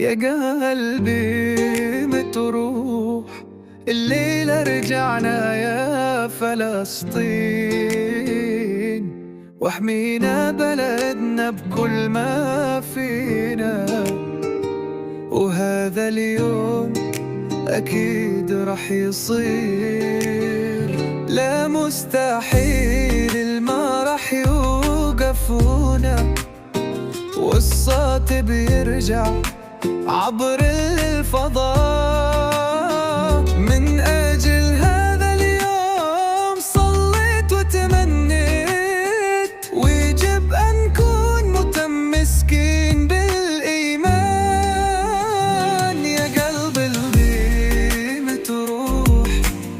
يا قلبي متروح، الليلة رجعنا يا فلسطين، واحمينا بلدنا بكل ما فينا. وهذا اليوم أكيد رح يصير، لا مستحيل الما رح يوقفونا، والصوت بيرجع عبر الفضاء. من أجل هذا اليوم صليت وتمنيت، ويجب أن نكون متمسكين بالإيمان. يا قلب الغيمة تروح،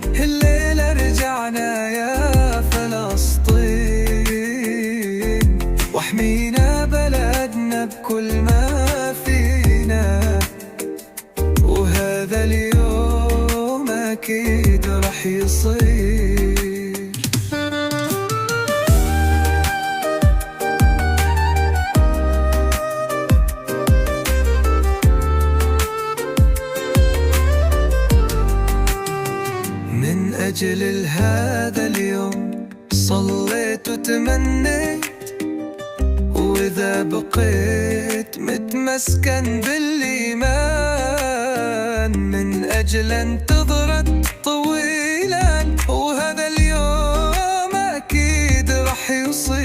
الليلة رجعنا يا فلسطين، واحمينا بلدنا بكل ما فينا. وهذا اليوم أكيد رح يصير. من أجل هذا اليوم صليت وتمنيت، وإذا بقيت متمسكن بالإيمان. من أجل انتظرت طويلا، وهذا اليوم أكيد رح يصير.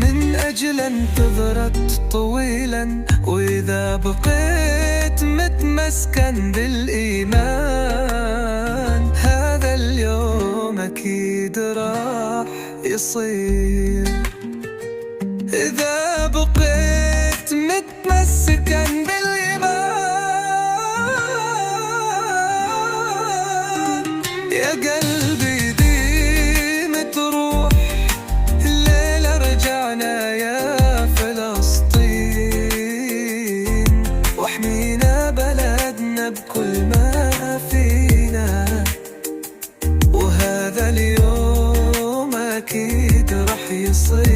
من أجل انتظرت طويلا، وإذا بقيت متمسكن بالإيمان. هذا اليوم أكيد راح يصير. إذا بقيت متمسكا بالإيمان، يا قلبي ديم تروح، الليلة رجعنا يا فلسطين، واحمينا بلدنا بكل ما فينا. وهذا اليوم أكيد رح يصير.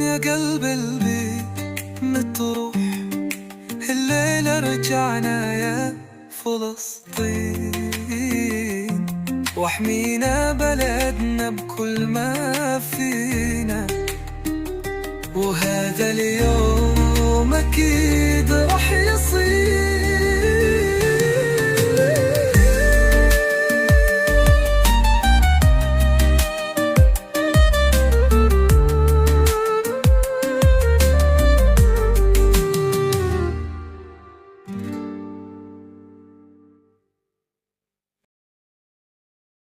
يا قلب البيت متروح، الليلة رجعنا يا فلسطين، واحمينا بلدنا بكل ما فينا. وهذا اليوم أكيد رح يصير.